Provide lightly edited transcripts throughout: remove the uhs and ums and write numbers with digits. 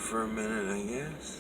for a minute, I guess.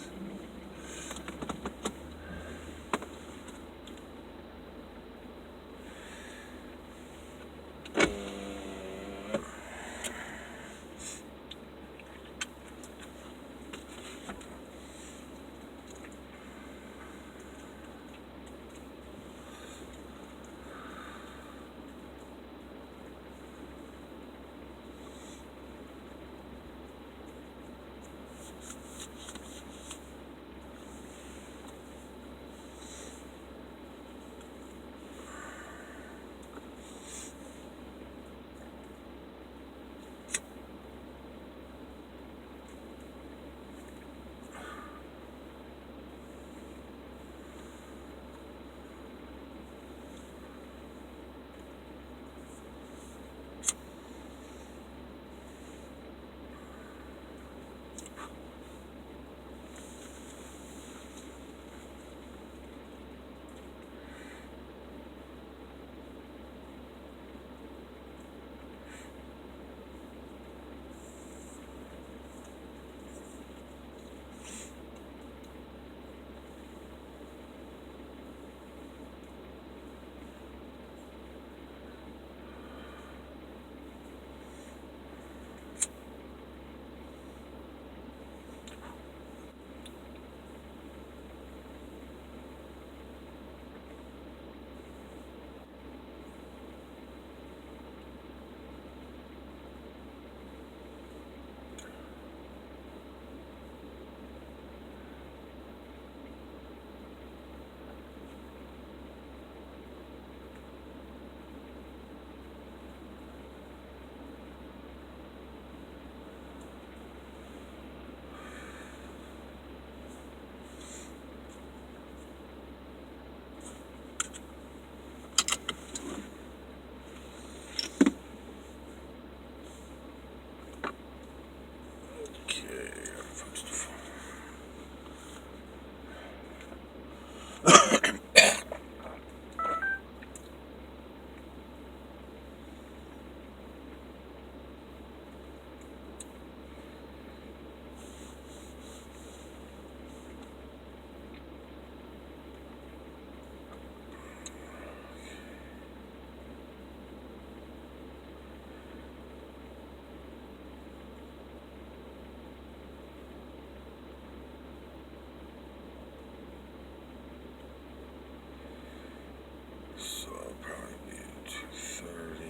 So I'll probably be at 2:30.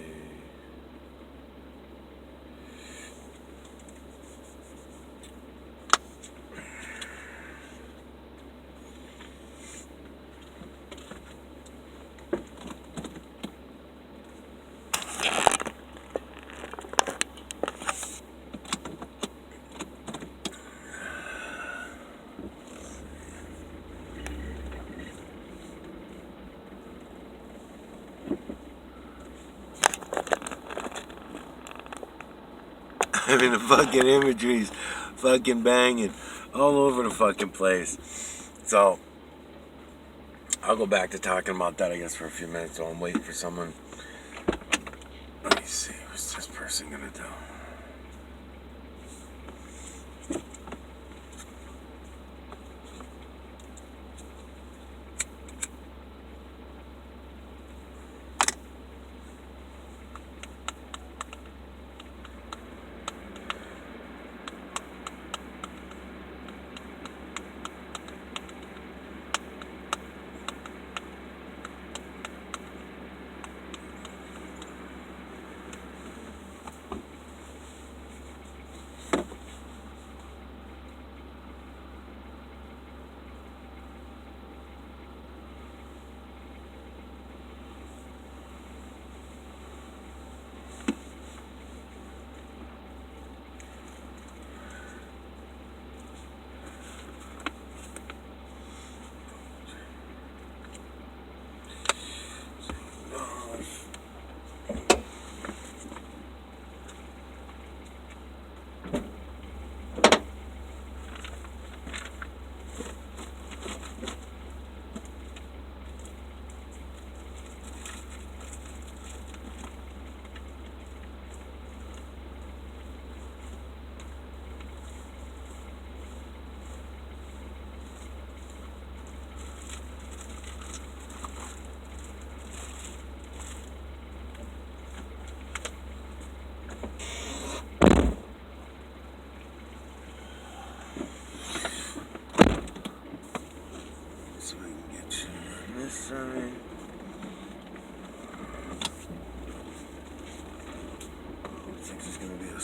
I mean, the fucking imagery's fucking banging all over the fucking place. So, I'll go back to talking about that, I guess, for a few minutes while I'm waiting for someone. Let me see, what's this person gonna do?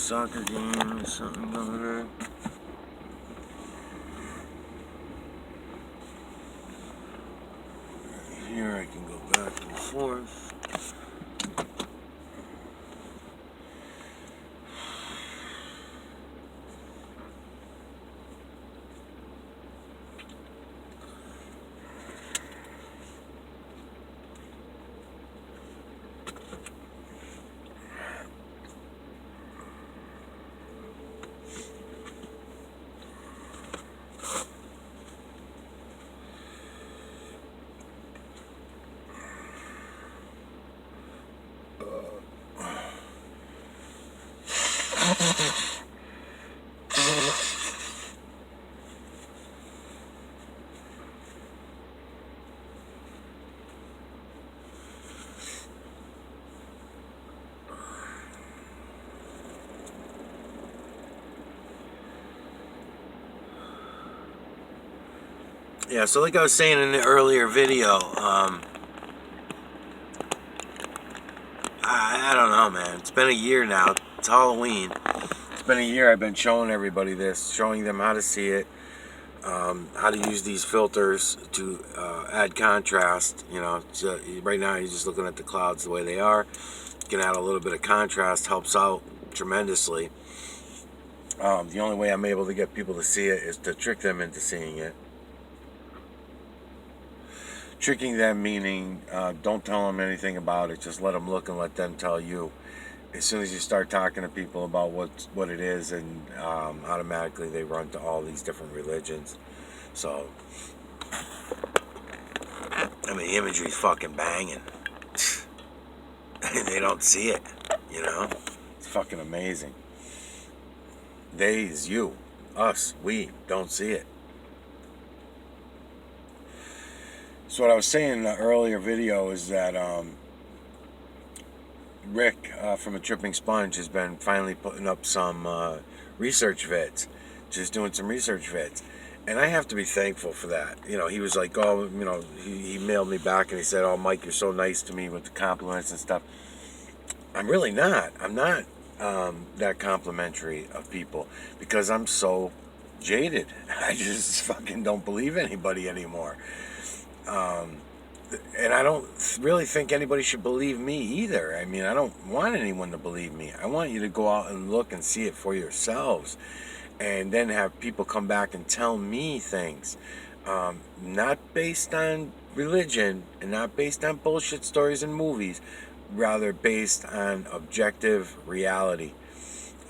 soccer game or something going on. Here I can go back and forth. Yeah, so like I was saying in the earlier video, I don't know, man. It's been a year now. It's Halloween. It's been a year I've been showing everybody this, showing them how to see it, how to use these filters to add contrast. You know, right now you're just looking at the clouds the way they are. You can add a little bit of contrast, helps out tremendously. The only way I'm able to get people to see it is to trick them into seeing it. Tricking them meaning don't tell them anything about it. Just let them look and let them tell you. As soon as you start talking to people about what it is, and automatically they run to all these different religions. So, I mean, the imagery's fucking banging. They don't see it, you know? It's fucking amazing. They's you, us, we don't see it. So what I was saying in the earlier video is that Rick from A Tripping Sponge has been finally putting up some research vids, just doing some research vids. And I have to be thankful for that. You know, he was like, oh, you know, he mailed me back and he said, oh, Mike, you're so nice to me with the compliments and stuff. I'm really not. I'm not that complimentary of people because I'm so jaded. I just fucking don't believe anybody anymore. And I don't really think anybody should believe me either. I mean, I don't want anyone to believe me. I want you to go out and look and see it for yourselves. And then have people come back and tell me things. Not based on religion and not based on bullshit stories and movies. Rather based on objective reality.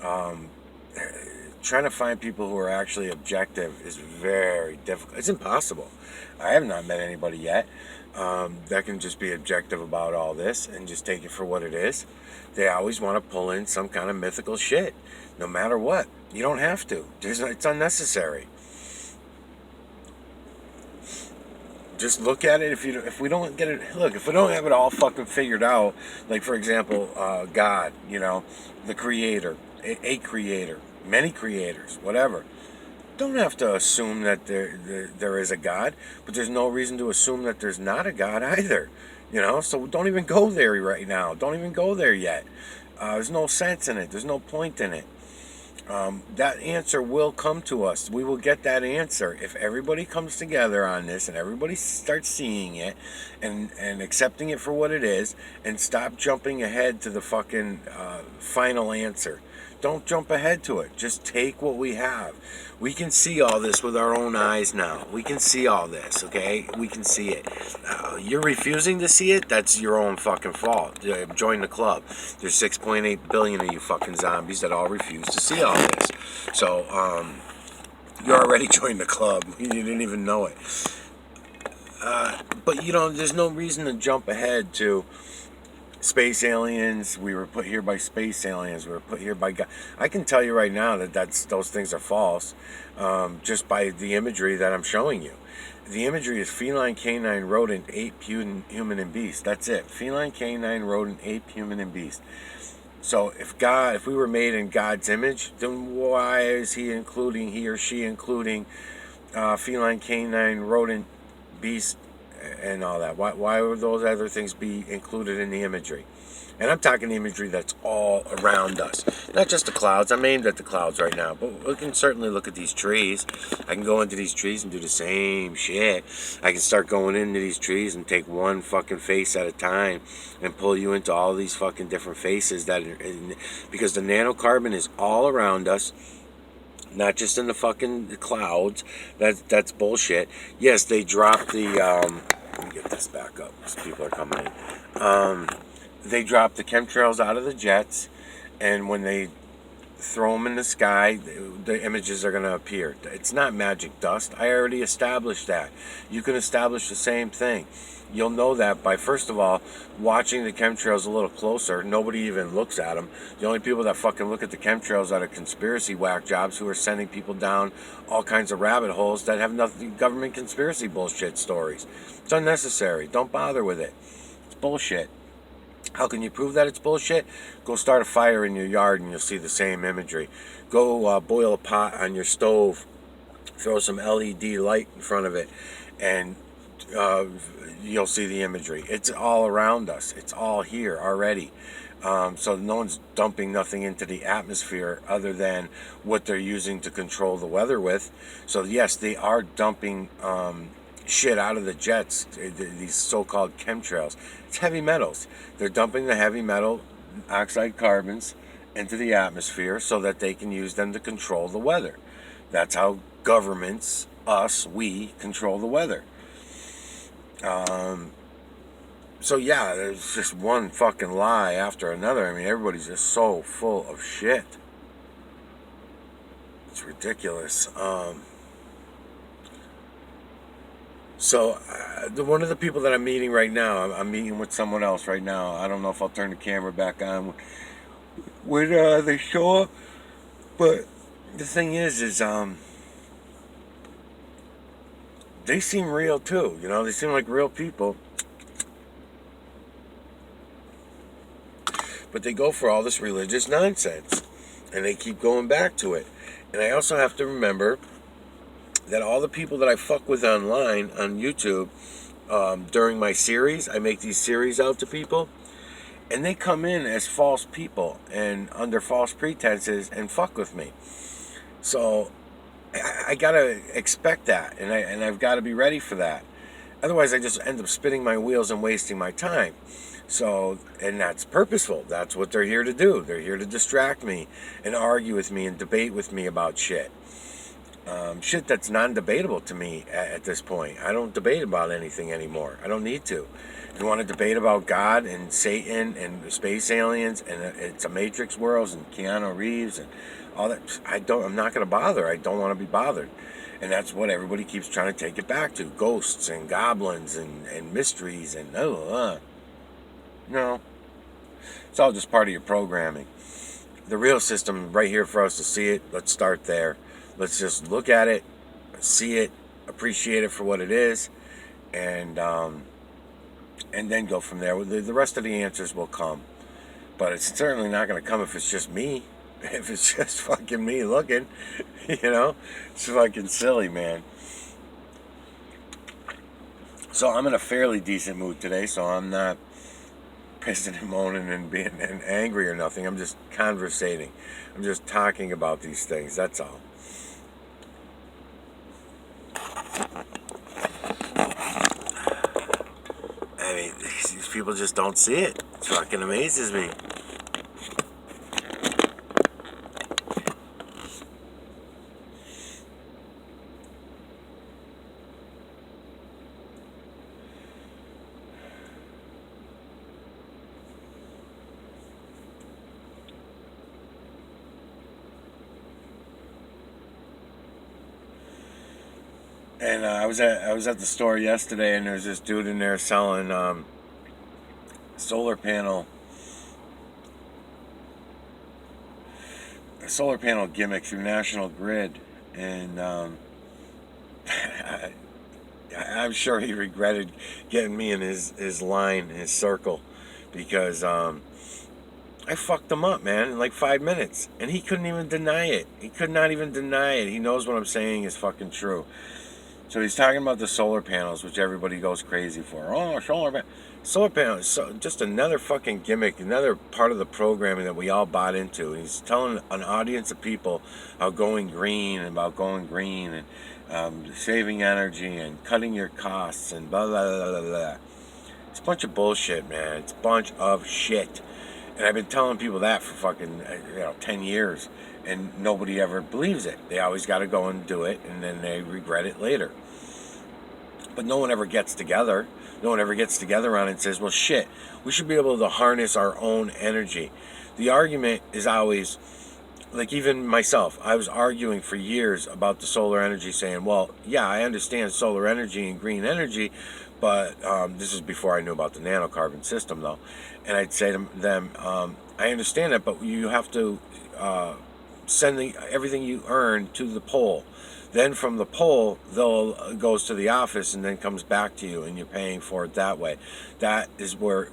Trying to find people who are actually objective is very difficult. It's impossible. I have not met anybody yet that can just be objective about all this and just take it for what it is. They always want to pull in some kind of mythical shit, no matter what. You don't have to. It's unnecessary. Just look at it. If we don't get it, look, if we don't have it all fucking figured out, like for example, God, you know, the creator, a creator, many creators, whatever. Don't have to assume that there is a God, but there's no reason to assume that there's not a God either. You know, so don't even go there right now. Don't even go there yet. There's no sense in it. There's no point in it. That answer will come to us. We will get that answer if everybody comes together on this and everybody starts seeing it and accepting it for what it is and stop jumping ahead to the fucking final answer. Don't jump ahead to it. Just take what we have. We can see all this with our own eyes now. We can see all this, okay? We can see it. You're refusing to see it? That's your own fucking fault. Join the club. There's 6.8 billion of you fucking zombies that all refuse to see all this. So, you already joined the club. You didn't even know it. But, you know, there's no reason to jump ahead to space aliens. We were put here by space aliens. We were put here by God. I can tell you right now that those things are false, just by the imagery that I'm showing you. The imagery is feline, canine, rodent, ape, human, and beast. That's it. Feline, canine, rodent, ape, human, and beast. So if we were made in God's image, then why is he or she including feline, canine, rodent, beast, and all that? Why would those other things be included in the imagery? And I'm talking imagery that's all around us. Not just the clouds. I'm aimed at the clouds right now. But we can certainly look at these trees. I can go into these trees and do the same shit. I can start going into these trees and take one fucking face at a time and pull you into all these fucking different faces because the nanocarbon is all around us. Not just in the fucking clouds. That's bullshit. Yes, they dropped the let me get this back up because people are coming in. They drop the chemtrails out of the jets, and when they throw them in the sky, the images are going to appear. It's not magic dust. I already established that. You can establish the same thing. You'll know that by, first of all, watching the chemtrails a little closer. Nobody even looks at them. The only people that fucking look at the chemtrails are the conspiracy whack jobs who are sending people down all kinds of rabbit holes that have nothing, government conspiracy bullshit stories. It's unnecessary. Don't bother with it. It's bullshit. How can you prove that it's bullshit? Go start a fire in your yard and you'll see the same imagery. Go boil a pot on your stove. Throw some LED light in front of it and you'll see the imagery. It's all around us. It's all here already. So no one's dumping nothing into the atmosphere other than what they're using to control the weather with. So yes, they are dumping shit out of the jets, these so-called chemtrails. It's heavy metals. They're dumping the heavy metal oxide carbons into the atmosphere so that they can use them to control the weather. That's how governments, we control the weather. So yeah, there's just one fucking lie after another. I mean, everybody's just so full of shit. It's ridiculous. So, one of the people that I'm meeting right now, I'm meeting with someone else right now. I don't know if I'll turn the camera back on when they show up. But the thing is they seem real too. You know, they seem like real people. But they go for all this religious nonsense. And they keep going back to it. And I also have to remember that all the people that I fuck with online on YouTube during my series, I make these series out to people, and they come in as false people and under false pretenses and fuck with me. So I gotta expect that, and I've got to be ready for that. Otherwise, I just end up spinning my wheels and wasting my time. So, and that's purposeful. That's what they're here to do. They're here to distract me and argue with me and debate with me about shit. Shit that's non-debatable to me at this point. I don't debate about anything anymore. I don't need to. If you want to debate about God and Satan and space aliens and it's a Matrix world and Keanu Reeves and all that, I'm not going to bother. I don't want to be bothered. And that's what everybody keeps trying to take it back to. Ghosts and goblins and mysteries and no. It's all just part of your programming. The real system right here for us to see it. Let's start there. Let's just look at it, see it, appreciate it for what it is, and then go from there. The rest of the answers will come. But it's certainly not going to come if it's just me. If it's just fucking me looking, it's fucking silly, man. So I'm in a fairly decent mood today, so I'm not pissing and moaning and being angry or nothing. I'm just conversating. I'm just talking about these things, that's all. I mean, these people just don't see it. It fucking amazes me. And I was at the store yesterday, and there's this dude in there selling solar panel gimmicks through National Grid, and I'm sure he regretted getting me in his line, his circle, because I fucked him up, man, in like 5 minutes, and he couldn't even deny it. He could not even deny it. He knows what I'm saying is fucking true. So he's talking about the solar panels, which everybody goes crazy for. Oh, solar panels, so just another fucking gimmick, another part of the programming that we all bought into. He's telling an audience of people about going green and saving energy and cutting your costs and blah blah blah blah blah. It's a bunch of bullshit, man. It's a bunch of shit. And I've been telling people that for fucking 10 years, and nobody ever believes it. They always got to go and do it, and then they regret it later. But no one ever gets together. No one ever gets together on it and says, well, shit, we should be able to harness our own energy. The argument is always, like, even myself, I was arguing for years about the solar energy, saying, well, yeah, I understand solar energy and green energy, but this is before I knew about the nanocarbon system, though. And I'd say to them, I understand that, but you have to send everything you earn to the pole. Then from the pole, they'll goes to the office and then comes back to you, and you're paying for it that way. That is where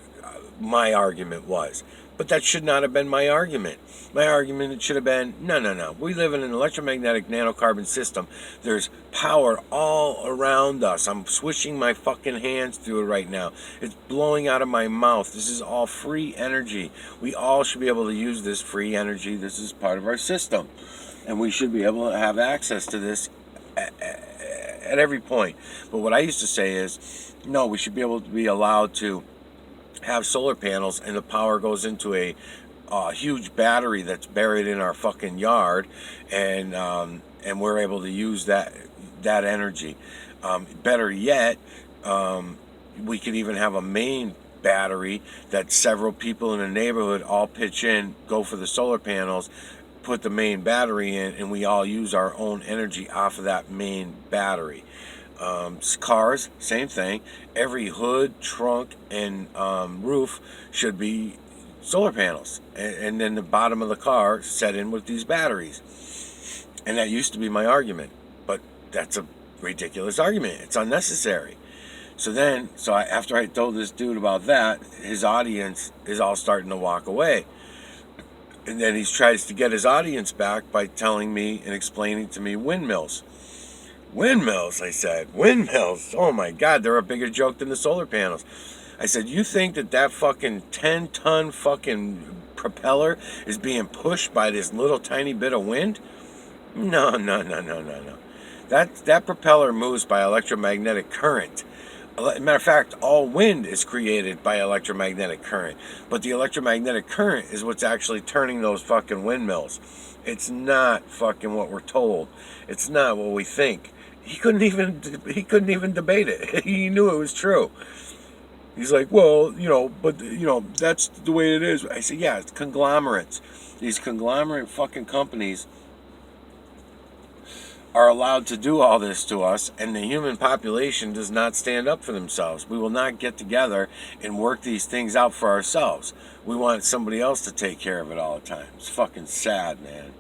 my argument was. But that should not have been my argument. My argument should have been, no. We live in an electromagnetic nanocarbon system. There's power all around us. I'm swishing my fucking hands through it right now. It's blowing out of my mouth. This is all free energy. We all should be able to use this free energy. This is part of our system. And we should be able to have access to this at every point. But what I used to say is, no, we should be able to be allowed to have solar panels, and the power goes into a huge battery that's buried in our fucking yard, and we're able to use that energy. Better yet, we could even have a main battery that several people in the neighborhood all pitch in, go for the solar panels, put the main battery in, and we all use our own energy off of that main battery. Cars, same thing. Every hood, trunk, and roof should be solar panels, and then the bottom of the car set in with these batteries. And that used to be my argument, but that's a ridiculous argument. It's unnecessary. After I told this dude about that, his audience is all starting to walk away. And then he tries to get his audience back by telling me and explaining to me windmills. Windmills, I said. Windmills? Oh my God, they're a bigger joke than the solar panels. I said, you think that fucking 10-ton fucking propeller is being pushed by this little tiny bit of wind? No. That propeller moves by electromagnetic current. As a matter of fact, all wind is created by electromagnetic current. But the electromagnetic current is what's actually turning those fucking windmills. It's not fucking what we're told. It's not what we think. He couldn't even debate it. He knew it was true. He's like, well, but that's the way it is. I said, yeah, it's conglomerates. These conglomerate fucking companies are allowed to do all this to us, and the human population does not stand up for themselves. We will not get together and work these things out for ourselves. We want somebody else to take care of it all the time. It's fucking sad, man.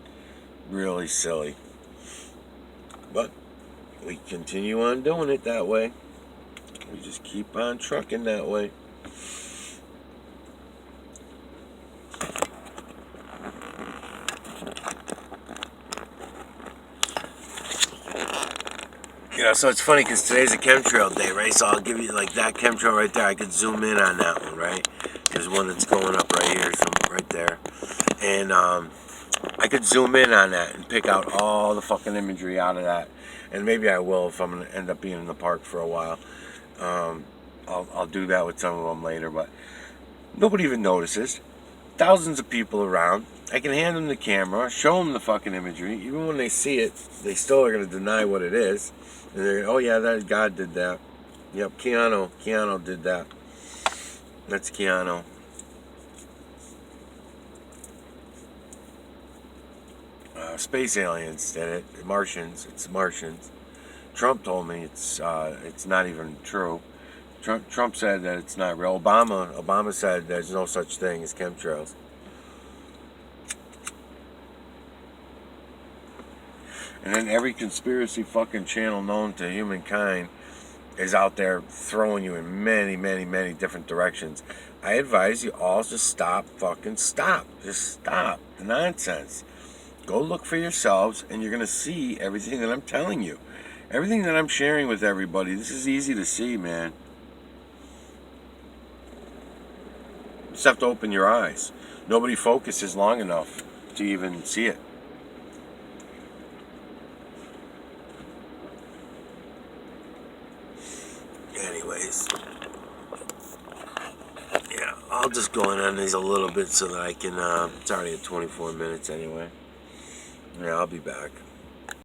Really silly. But we continue on doing it that way. We just keep on trucking that way. So it's funny because today's a chemtrail day, right? So I'll give you like that chemtrail right there. I could zoom in on that one, right? There's one that's going up right here, right there. And I could zoom in on that and pick out all the fucking imagery out of that. And maybe I will if I'm going to end up being in the park for a while. I'll do that with some of them later, but nobody even notices. Thousands of people around. I can hand them the camera, show them the fucking imagery. Even when they see it, they still are going to deny what it is. And they're, oh yeah, that God did that. Yep, Keanu did that. That's Keanu. Space aliens did it. Martians. It's Martians. Trump told me it's not even true. Trump said that it's not real. Obama said there's no such thing as chemtrails. And then every conspiracy fucking channel known to humankind is out there throwing you in many, many, many different directions. I advise you all to stop. Just stop the nonsense. Go look for yourselves, and you're going to see everything that I'm telling you. Everything that I'm sharing with everybody, this is easy to see, man. You just have to open your eyes. Nobody focuses long enough to even see it. Anyways, yeah, I'll just go in on these a little bit so that I can, it's already at 24 minutes anyway. Yeah, I'll be back.